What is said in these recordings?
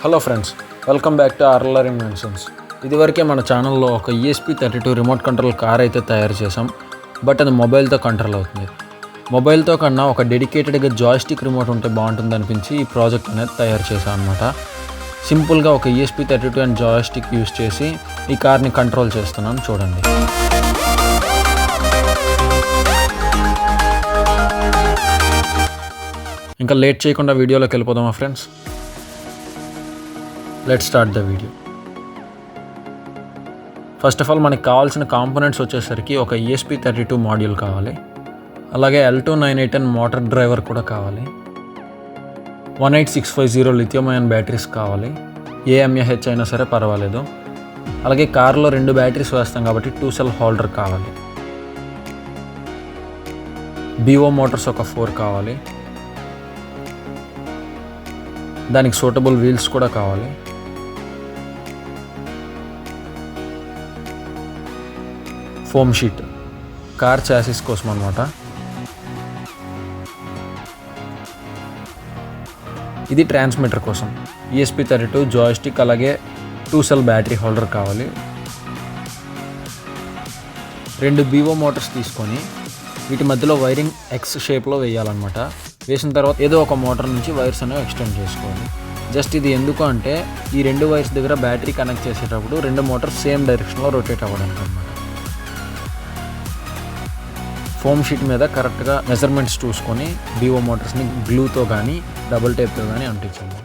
Hello friends, welcome back to RLR inventions. ఇదివరకే మన ఛానల్లో ఒక ESP32 రిమోట్ కంట్రోల్ కార్ అయితే తయారు చేసాం. బట్ అది మొబైల్తో కంట్రోల్ అవుతుంది. మొబైల్తో కన్నా ఒక డెడికేటెడ్గా జాయ్స్టిక్ రిమోట్ ఉంటే బాగుంటుంది అనిపించి ఈ ప్రాజెక్ట్ అనేది తయారు చేశాం అనమాట. సింపుల్గా ఒక ESP32 అండ్ జాయ్స్టిక్ యూస్ చేసి ఈ కార్ని కంట్రోల్ చేస్తున్నాను, చూడండి. ఇంకా లేట్ చేయకుండా వీడియోలోకి వెళ్ళిపోదామా friends? Let's start the video. First of all మనకి కావాల్సిన కాంపోనెంట్స్ వచ్చేసరికి ఒక ESP32 మాడ్యూల్ కావాలి, అలాగే L298N మోటార్ డ్రైవర్ కూడా కావాలి, 18650 లిథియం అయాన్ బ్యాటరీస్ కావాలి, ఏ mAh అయినా సరే పర్వాలేదు. అలాగే కార్లో 2 బ్యాటరీస్ వేస్తాం కాబట్టి 2 సెల్ హోల్డర్ కావాలి, BO మోటార్స్ ఒక 4 కావాలి, దానికి సూటబుల్ వీల్స్ కూడా కావాలి, ఫోమ్ షీట్ కార్ చాసిస్ కోసం అనమాట. ఇది ట్రాన్స్మిటర్ కోసం ESP32 జాయ్స్టిక్, అలాగే 2 సెల్ బ్యాటరీ హోల్డర్ కావాలి. 2 BO మోటార్స్ తీసుకొని వీటి మధ్యలో వైరింగ్ X షేప్లో వేయాలన్నమాట. వేసిన తర్వాత ఏదో ఒక మోటార్ నుంచి వైర్స్ అనేవి ఎక్స్టెండ్ చేసుకోవాలి. జస్ట్ ఇది ఎందుకు అంటే ఈ 2 వైర్స్ దగ్గర బ్యాటరీ కనెక్ట్ చేసేటప్పుడు 2 మోటార్స్ సేమ్ డైరెక్షన్లో రొటేట్ అవ్వడానికి అనమాట. ఫోమ్ షీట్ మీద కరెక్ట్గా మెజర్మెంట్స్ చూసుకొని BO మోటార్స్ని గ్లూతో కానీ డబుల్ టేప్తో కానీ అంటించాలి.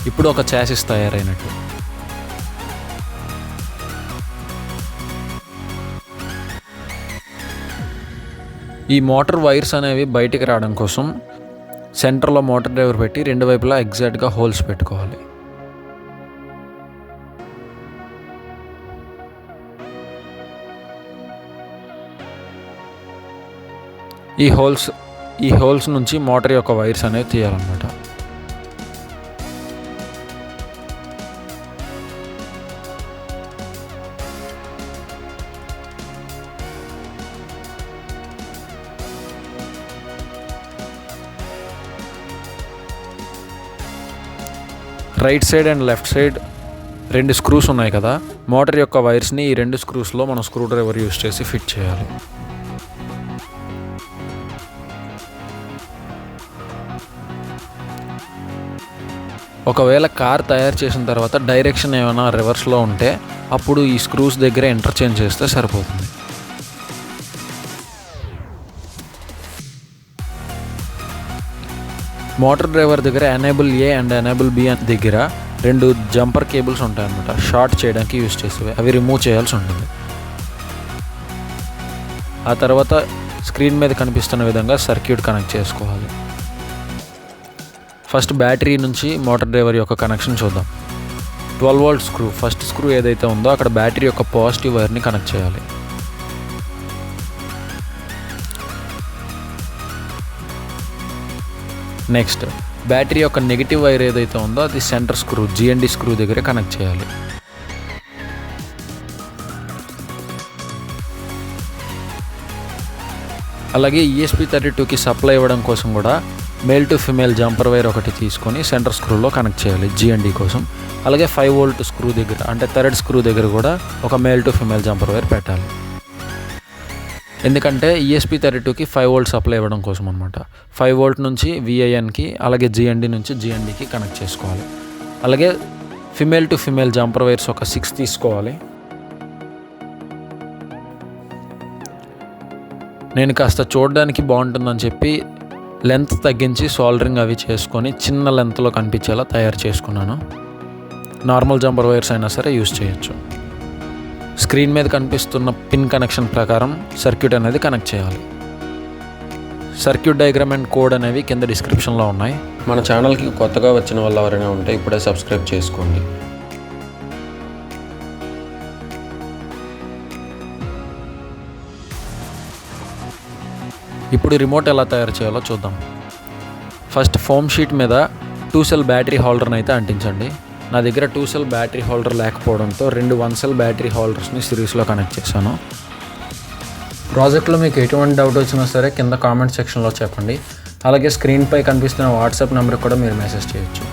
ఇప్పుడు ఒక చాసిస్ తయారైనట్టు. ఈ మోటార్ వైర్స్ అనేవి బయటికి రావడం కోసం సెంటర్లో మోటార్ డ్రైవర్ పెట్టి 2 వైపులా ఎగ్జాక్ట్గా హోల్స్ పెట్టుకోవాలి. ఈ హోల్స్ నుంచి మోటార్ యొక్క వైర్స్ అనేవి తీయాలన్నమాట. Right side and left side 2 screws ఉన్నాయి కదా, మోటార్ యొక్క వైర్స్ని ఈ 2 స్క్రూస్లో మనం స్క్రూ డ్రైవర్ యూస్ చేసి ఫిట్ చేయాలి. ఒకవేళ కార్ తయారు చేసిన తర్వాత డైరెక్షన్ ఏమైనా రివర్స్లో ఉంటే అప్పుడు ఈ స్క్రూస్ దగ్గర ఇంటర్చేంజ్ చేస్తే సరిపోతుంది. మోటార్ డ్రైవర్ దగ్గర enable A and enable B దగ్గర 2 జంపర్ కేబుల్స్ ఉంటాయన్నమాట, షార్ట్ చేయడానికి యూస్ చేసేవి. అవి రిమూవ్ చేయాల్సి ఉంటుంది. ఆ తర్వాత స్క్రీన్ మీద కనిపిస్తున్న విధంగా సర్క్యూట్ కనెక్ట్ చేసుకోవాలి. ఫస్ట్ బ్యాటరీ నుంచి మోటార్ డ్రైవర్ యొక్క కనెక్షన్ చూద్దాం. 12 వోల్ట్ స్క్రూ, ఫస్ట్ స్క్రూ ఏదైతే ఉందో అక్కడ బ్యాటరీ యొక్క పాజిటివ్ వైర్ని కనెక్ట్ చేయాలి. నెక్స్ట్ బ్యాటరీ యొక్క నెగిటివ్ వైర్ ఏదైతే ఉందో అది సెంటర్ స్క్రూ GND స్క్రూ దగ్గర కనెక్ట్ చేయాలి. అలాగే ESP32కి సప్లై ఇవ్వడం కోసం కూడా male to female jumper wire ఒకటి తీసుకొని సెంటర్ స్క్రూలో కనెక్ట్ చేయాలి GND కోసం. అలాగే 5 వోల్ట్ స్క్రూ దగ్గర అంటే థర్డ్ స్క్రూ దగ్గర కూడా ఒక male to female jumper wire పెట్టాలి. ఎందుకంటే ESP32కి 5 వోల్ట్ సప్లై ఇవ్వడం కోసం అనమాట. 5 వోల్ట్ నుంచి VINకి, అలాగే GND నుంచి GNDకి కనెక్ట్ చేసుకోవాలి. అలాగే female to female jumper wires ఒక 6 తీసుకోవాలి. నేను కాస్త చూడడానికి బాగుంటుందని చెప్పి లెంత్ తగ్గించి సోల్డరింగ్ అవి చేసుకొని చిన్న లెంత్లో కనిపించేలా తయారు చేసుకున్నాను. నార్మల్ జంపర్ వైర్స్ అయినా సరే యూస్ చేయొచ్చు. స్క్రీన్ మీద కనిపిస్తున్న పిన్ కనెక్షన్ ప్రకారం సర్క్యూట్ అనేది కనెక్ట్ చేయాలి. సర్క్యూట్ డయాగ్రామ్ అండ్ కోడ్ అనేవి కింద డిస్క్రిప్షన్లో ఉన్నాయి. మన ఛానల్కి కొత్తగా వచ్చిన వాళ్ళు ఎవరైనా ఉంటే ఇప్పుడే సబ్స్క్రైబ్ చేసుకోండి. ఇప్పుడు రిమోట్ ఎలా తయారు చేయాలో చూద్దాం. ఫస్ట్ ఫోమ్ షీట్ మీద 2 సెల్ బ్యాటరీ హోల్డర్ని అయితే అంటించండి. నా దగ్గర 2 సెల్ బ్యాటరీ హోల్డర్ లేకపోవడంతో 2 1 సెల్ బ్యాటరీ హోల్డర్స్ని సిరీస్లో కనెక్ట్ చేశాను. ప్రాజెక్ట్లో మీకు ఎటువంటి డౌట్ వచ్చినా సరే కింద కామెంట్ సెక్షన్లో చెప్పండి. అలాగే స్క్రీన్పై కనిపిస్తున్న వాట్సాప్ నెంబర్కి కూడా మీరు మెసేజ్ చేయొచ్చు.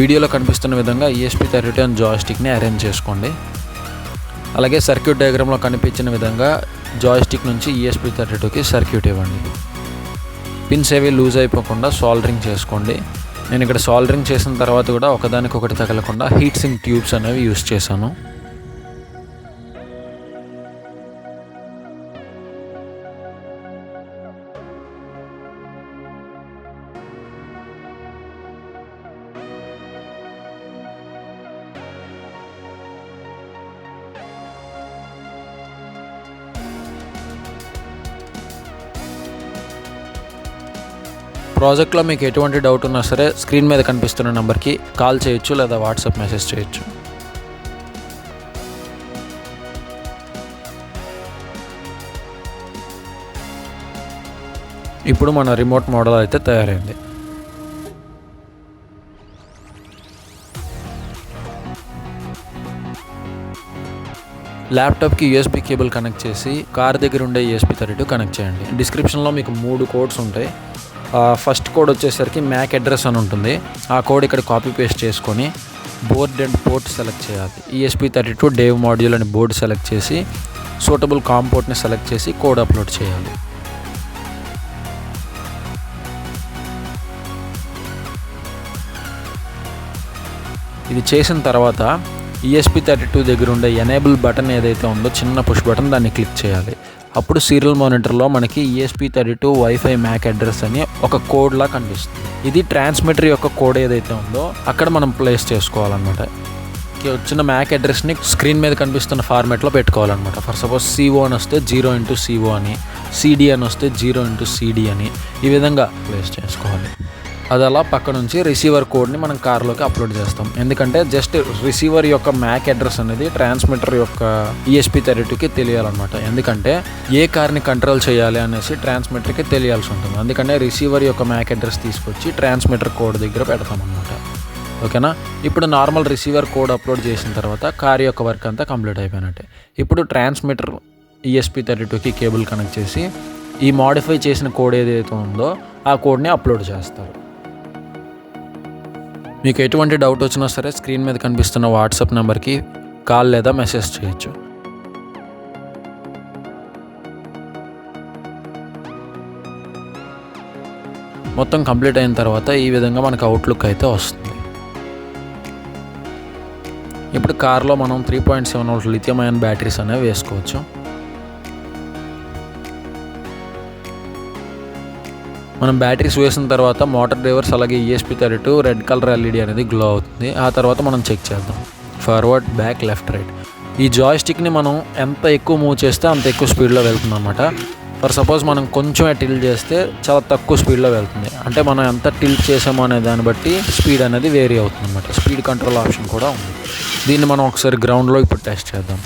వీడియోలో కనిపిస్తున్న విధంగా ESP32 అండ్ జాయ్స్టిక్ని అరేంజ్ చేసుకోండి. అలాగే సర్క్యూట్ డయాగ్రామ్లో కనిపించిన విధంగా జాయ్స్టిక్ నుంచి ESP32కి సర్క్యూట్ ఇవ్వండి. పిన్స్ ఏవి లూజ్ అయిపోకుండా సాల్డరింగ్ చేసుకోండి. నేను ఇక్కడ సాల్డరింగ్ చేసిన తర్వాత కూడా ఒకదానికొకటి తగలకుండా హీట్ సింక్ ట్యూబ్స్ అనేవి యూస్ చేశాను. ప్రాజెక్ట్లో మీకు ఎటువంటి డౌట్ ఉన్నా సరే స్క్రీన్ మీద కనిపిస్తున్న నెంబర్కి కాల్ చేయొచ్చు లేదా వాట్సాప్ మెసేజ్ చేయొచ్చు. ఇప్పుడు మన రిమోట్ మోడల్ అయితే తయారైంది. ల్యాప్టాప్కి USB కేబుల్ కనెక్ట్ చేసి కార్ దగ్గర ఉండే ESP32 కనెక్ట్ చేయండి. డిస్క్రిప్షన్లో మీకు 3 కోడ్స్ ఉంటాయి. ఫస్ట్ కోడ్ వచ్చేసరికి మ్యాక్ అడ్రస్ అని ఉంటుంది. ఆ కోడ్ ఇక్కడ కాపీ పేస్ట్ చేసుకొని బోర్డ్ అండ్ పోర్ట్ సెలెక్ట్ చేయాలి. ESP32 డేవ్ మాడ్యూల్ అని బోర్డు సెలెక్ట్ చేసి సూటబుల్ కామ్ పోర్ట్ని సెలెక్ట్ చేసి కోడ్ అప్లోడ్ చేయాలి. ఇది చేసిన తర్వాత ESP32 దగ్గర ఉండే ఎనేబుల్ బటన్ ఏదైతే ఉందో చిన్న పుష్ బటన్ దాన్ని క్లిక్ చేయాలి. అప్పుడు సీరియల్ మానిటర్లో మనకి ESP32 వైఫై మ్యాక్ అడ్రస్ అని ఒక కోడ్లా కనిపిస్తుంది. ఇది ట్రాన్స్మిటర్ యొక్క కోడ్ ఏదైతే ఉందో అక్కడ మనం ప్లేస్ చేసుకోవాలన్నమాట. వచ్చిన మ్యాక్ అడ్రస్ని స్క్రీన్ మీద కనిపిస్తున్న ఫార్మాట్లో పెట్టుకోవాలన్నమాట. ఫర్ సపోజ్ CO అని వస్తే 0x CO అని, CD అని వస్తే 0x CD అని ఈ విధంగా ప్లేస్ చేసుకోవాలి. అది అలా పక్క నుంచి రిసీవర్ కోడ్ని మనం కార్లోకి అప్లోడ్ చేస్తాం. ఎందుకంటే జస్ట్ రిసీవర్ యొక్క మ్యాక్ అడ్రస్ అనేది ట్రాన్స్మిటర్ యొక్క ESP32కి తెలియాలన్నమాట. ఎందుకంటే ఏ కార్ని కంట్రోల్ చేయాలి అనేసి ట్రాన్స్మిటర్కి తెలియాల్సి ఉంటుంది. అందుకనే రిసీవర్ యొక్క మ్యాక్ అడ్రస్ తీసుకొచ్చి ట్రాన్స్మిటర్ కోడ్ దగ్గర పెడతాం అన్నమాట. ఓకేనా. ఇప్పుడు నార్మల్ రిసీవర్ కోడ్ అప్లోడ్ చేసిన తర్వాత కార్ యొక్క వర్క్ అంతా కంప్లీట్ అయిపోయినట్టే. ఇప్పుడు ట్రాన్స్మిటర్ ESP32కి కేబుల్ కనెక్ట్ చేసి ఈ మాడిఫై చేసిన కోడ్ ఏదైతే ఉందో ఆ కోడ్ని అప్లోడ్ చేస్తారు. మీకు ఎటువంటి డౌట్ వచ్చినా సరే స్క్రీన్ మీద కనిపిస్తున్న వాట్సాప్ నెంబర్కి కాల్ లేదా మెసేజ్ చేయొచ్చు. మొత్తం కంప్లీట్ అయిన తర్వాత ఈ విధంగా మనకు అవుట్లుక్ అయితే వస్తుంది. ఇప్పుడు కార్లో మనం 3.7 వోల్ట్ లిథియం అయాన్ బ్యాటరీస్ అనేవి వేసుకోవచ్చు. మనం బ్యాటరీస్ వేసిన తర్వాత మోటార్ డ్రైవర్స్ అలాగే ESP32 రెడ్ కలర్ LED అనేది గ్లో అవుతుంది. ఆ తర్వాత మనం చెక్ చేద్దాం ఫార్వర్డ్, బ్యాక్, లెఫ్ట్, రైట్. ఈ జాయ్స్టిక్ని మనం ఎంత ఎక్కువ మూవ్ చేస్తే అంత ఎక్కువ స్పీడ్లో వెళ్తుంది అన్నమాట. ఫర్ సపోజ్ మనం కొంచెం టిల్ట్ చేస్తే చాలా తక్కువ స్పీడ్లో వెళ్తుంది. అంటే మనం ఎంత టిల్ట్ చేసామో అనే దాన్ని బట్టి స్పీడ్ అనేది వేరీ అవుతుంది అన్నమాట. స్పీడ్ కంట్రోల్ ఆప్షన్ కూడా ఉంది. దీన్ని మనం ఒకసారి గ్రౌండ్లో ఇప్పుడు టెస్ట్ చేద్దాం.